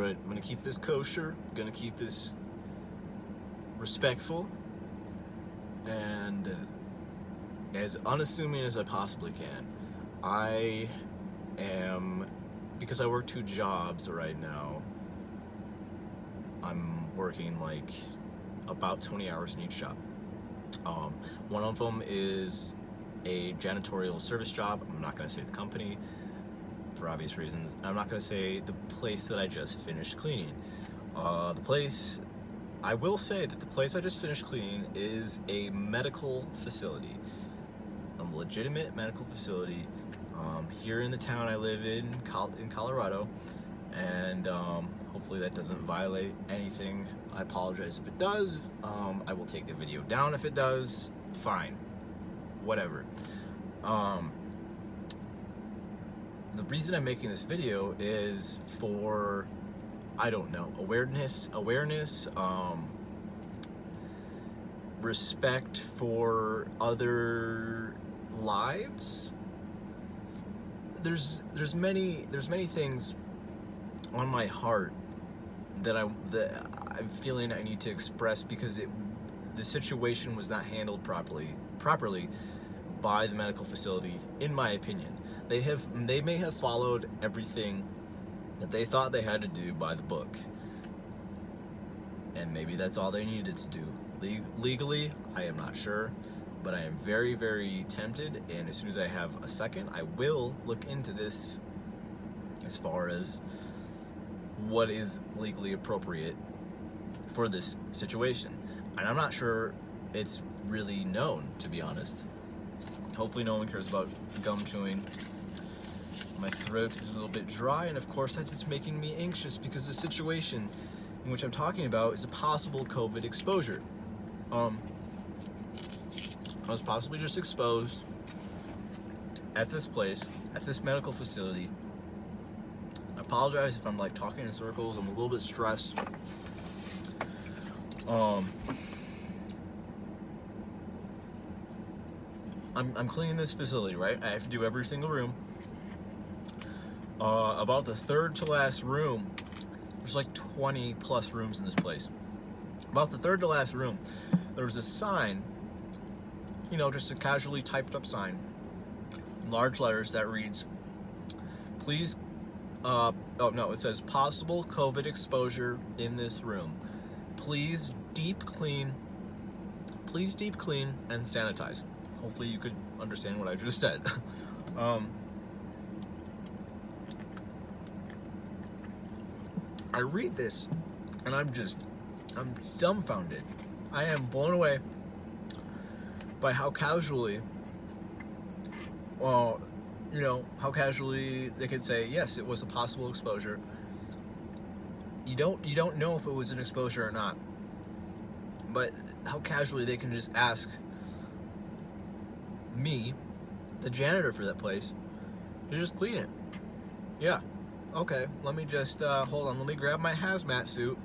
I'm gonna keep this kosher, gonna keep this respectful, and as unassuming as I possibly can. I am, because I work 2 jobs right now, I'm working like about 20 hours in each job. One of them is a janitorial service job. I'm not going to say the company for obvious reasons. I'm not going to say the place that I just finished cleaning. I will say that the place I just finished cleaning is a medical facility, a legitimate medical facility here in the town I live in Colorado, and hopefully that doesn't violate anything. I apologize if it does. I will take the video down if it does. Fine, whatever. The reason I'm making this video is for, I don't know, awareness, respect for other lives. There's many things on my heart that I'm feeling I need to express, because the situation was not handled properly by the medical facility, in my opinion. They may have followed everything that they thought they had to do by the book, and maybe that's all they needed to do. Legally, I am not sure, but I am very, very tempted, and as soon as I have a second, I will look into this as far as what is legally appropriate for this situation. And I'm not sure it's really known, to be honest. Hopefully no one cares about gum chewing. My throat is a little bit dry, and of course that's just making me anxious, because the situation in which I'm talking about is a possible COVID exposure. I was possibly just exposed at this place, at this medical facility. I apologize if I'm like talking in circles. I'm a little bit stressed. I'm cleaning this facility, right? I have to do every single room. About the third to last room, there's like 20 plus rooms in this place. About the third to last room, there was a sign, just a casually typed up sign, in large letters, that reads, please, it says possible COVID exposure in this room. Please deep clean and sanitize. Hopefully you could understand what I just said. I read this and I'm dumbfounded. I am blown away by how casually, how casually they could say, yes, it was a possible exposure. You don't know if it was an exposure or not, but how casually they can just ask me, the janitor for that place, to just clean it. Yeah, okay, let me just, hold on, let me grab my hazmat suit.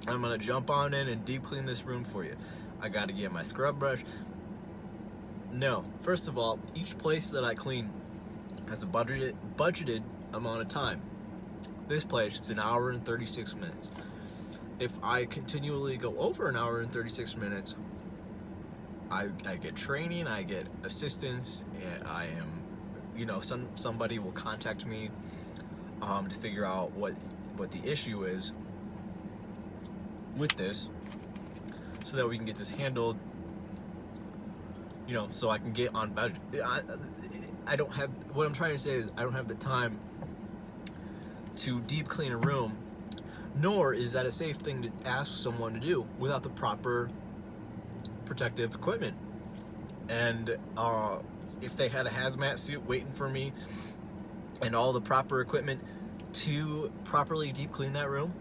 I'm gonna jump on in and deep clean this room for you. I gotta get my scrub brush. No, first of all, each place that I clean has a budgeted amount of time. This place, it's 1 hour and 36 minutes. If I continually go over 1 hour and 36 minutes, I get training, I get assistance, and I am, somebody will contact me to figure out what the issue is with this, so that we can get this handled, so I can get on budget. I don't have, what I'm trying to say is, I don't have the time to deep clean a room, nor is that a safe thing to ask someone to do without the proper protective equipment. And if they had a hazmat suit waiting for me and all the proper equipment to properly deep clean that room,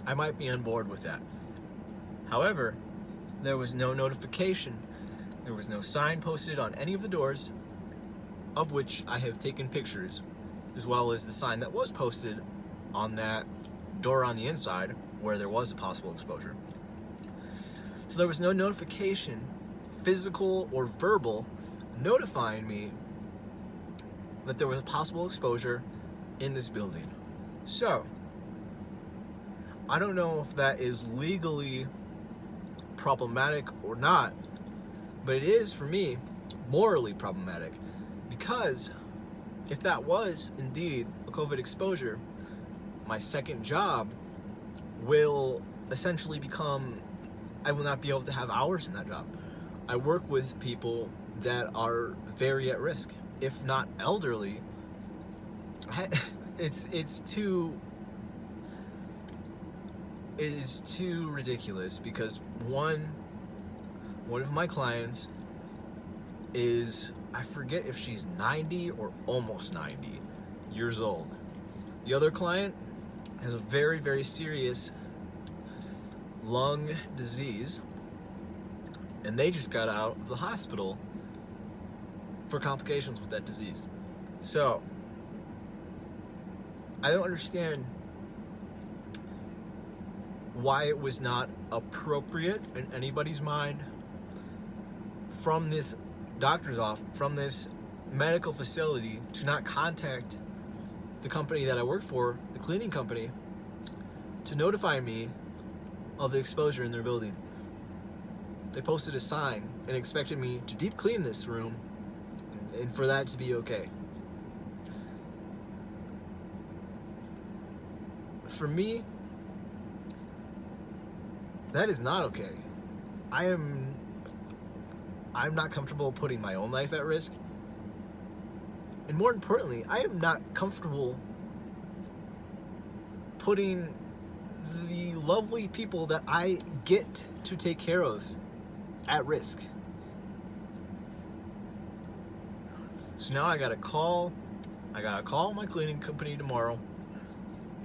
I might be on board with that. However, there was no notification. There was no sign posted on any of the doors, of which I have taken pictures, as well as the sign that was posted on that door on the inside where there was a possible exposure. So there was no notification, physical or verbal, notifying me that there was a possible exposure in this building. So, I don't know if that is legally problematic or not, but it is, for me, morally problematic, because if that was indeed a COVID exposure, my second job will essentially become, I will not be able to have hours in that job. I work with people that are very at risk, if not elderly. It is too ridiculous, because one of my clients is, I forget if she's 90 or almost 90 years old. The other client has a very, very serious lung disease, and they just got out of the hospital for complications with that disease. So I don't understand why it was not appropriate in anybody's mind from this doctor's office, from this medical facility, to not contact the company that I work for, the cleaning company, to notify me of the exposure in their building. They posted a sign and expected me to deep clean this room and for that to be okay. For me, that is not okay. I'm not comfortable putting my own life at risk. And more importantly, I am not comfortable putting the lovely people that I get to take care of at risk. So now I gotta call my cleaning company tomorrow,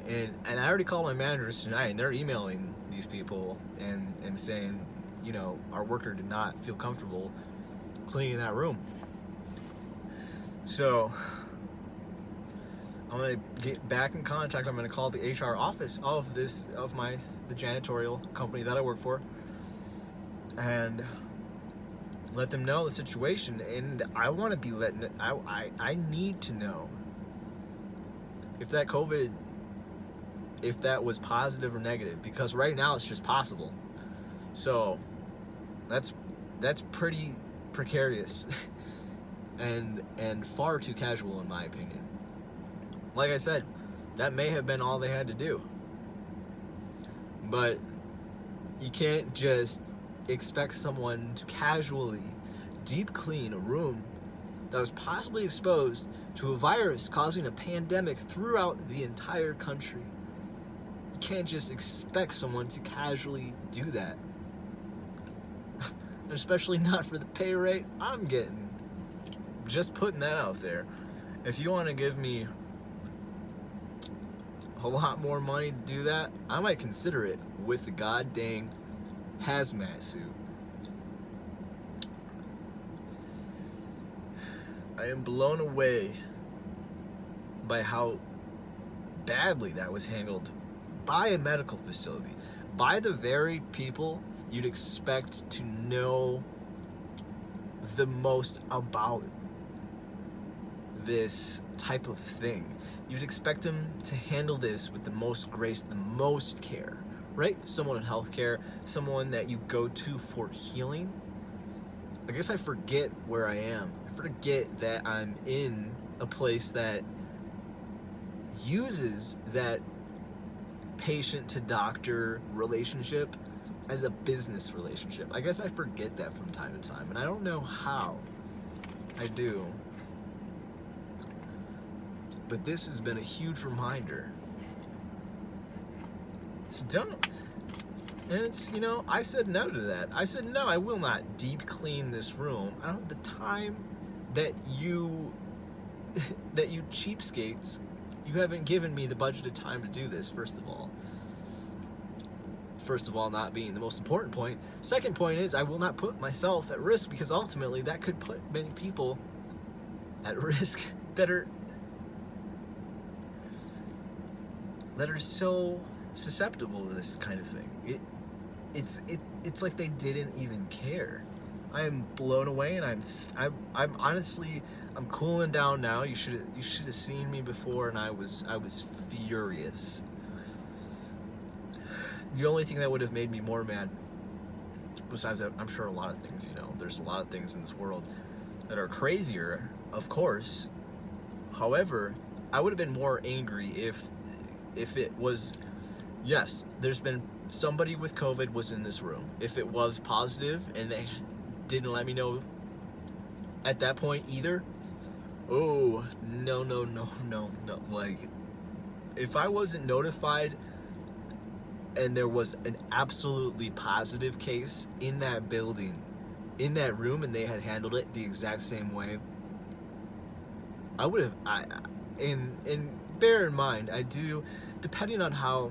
and I already called my managers tonight, and they're emailing these people and saying, you know, our worker did not feel comfortable cleaning that room. So I'm gonna get back in contact. I'm gonna call the HR office of the janitorial company that I work for and let them know the situation. And I want to be I need to know if that COVID, if that was positive or negative, because right now it's just possible. So that's pretty precarious and far too casual, in my opinion. Like I said, that may have been all they had to do, but you can't just expect someone to casually deep clean a room that was possibly exposed to a virus causing a pandemic throughout the entire country. You can't just expect someone to casually do that. Especially not for the pay rate I'm getting. Just putting that out there. If you want to give me a lot more money to do that, I might consider it with the goddamn hazmat suit. I am blown away by how badly that was handled by a medical facility, by the very people you'd expect to know the most about this type of thing. You'd expect them to handle this with the most grace, the most care, right? Someone in healthcare, someone that you go to for healing. I guess I forget where I am. I forget that I'm in a place that uses that patient to doctor relationship as a business relationship. I guess I forget that from time to time, and I don't know how I do. But this has been a huge reminder. So don't, and it's, you know, I said no to that. I said, no, I will not deep clean this room. I don't have the time that you cheapskates, you haven't given me the budgeted time to do this, first of all. First of all, not being the most important point. Second point is, I will not put myself at risk, because ultimately that could put many people at risk that are so susceptible to this kind of thing. It's like they didn't even care. I am blown away, and I'm honestly, I'm cooling down now. You should have seen me before, and I was furious. The only thing that would have made me more mad, besides that, I'm sure a lot of things, there's a lot of things in this world that are crazier, of course. However, I would have been more angry if it was, yes, there's been somebody with COVID was in this room. If it was positive and they didn't let me know at that point either, oh, no. Like, if I wasn't notified and there was an absolutely positive case in that building, in that room, and they had handled it the exact same way, I would have, and bear in mind, I do, depending on how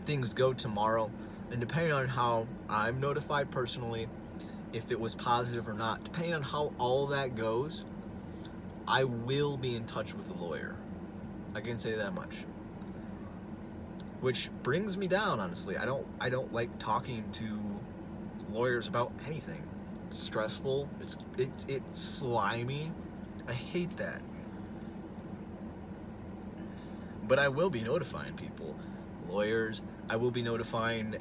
things go tomorrow, and depending on how I'm notified personally, if it was positive or not, depending on how all that goes, I will be in touch with a lawyer. I can say that much. Which brings me down, honestly. I don't like talking to lawyers about anything. It's stressful. It's slimy. I hate that. But I will be notifying people, lawyers. I will be notifying,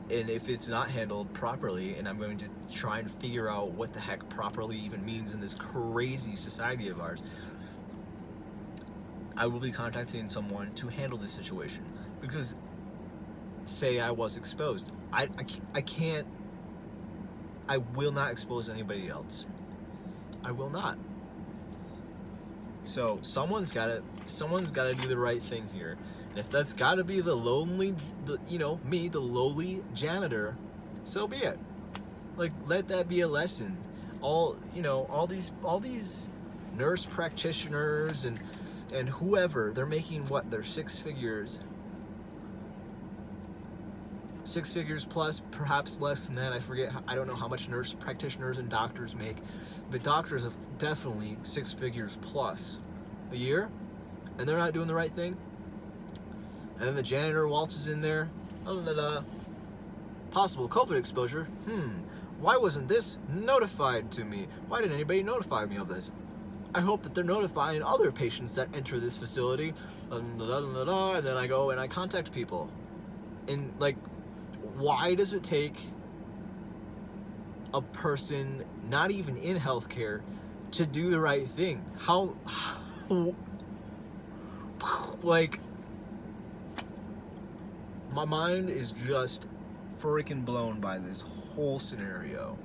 and if it's not handled properly, and I'm going to try and figure out what the heck properly even means in this crazy society of ours, I will be contacting someone to handle this situation. Because, say I was exposed, I will not expose anybody else. I will not. So someone's gotta do the right thing here. And if that's gotta be the lowly janitor, so be it. Like, let that be a lesson. All these nurse practitioners and whoever, they're making what, they're six figures plus, perhaps less than that. I forget. I don't know how much nurse practitioners and doctors make, but doctors have definitely 6 figures plus a year, and they're not doing the right thing. And then the janitor waltzes in there. Possible COVID exposure. Why wasn't this notified to me? Why didn't anybody notify me of this? I hope that they're notifying other patients that enter this facility. And then I go and I contact people. And, like, why does it take a person not even in healthcare to do the right thing? How like, my mind is just freaking blown by this whole scenario.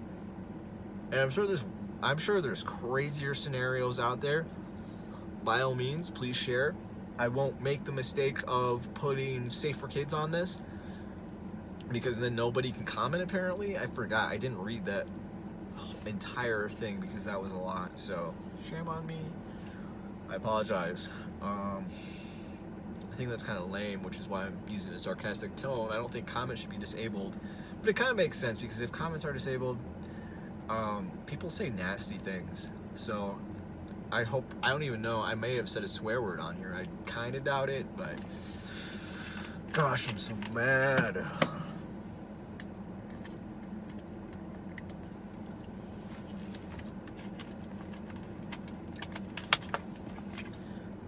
And I'm sure there's crazier scenarios out there. By all means, please share. I won't make the mistake of putting Safe for Kids on this, because then nobody can comment, apparently. I forgot. I didn't read that entire thing because that was a lot. So, shame on me. I apologize. I think that's kind of lame, which is why I'm using a sarcastic tone. I don't think comments should be disabled. But it kind of makes sense, because if comments are disabled, people say nasty things. So, I don't even know. I may have said a swear word on here. I kind of doubt it, but gosh, I'm so mad.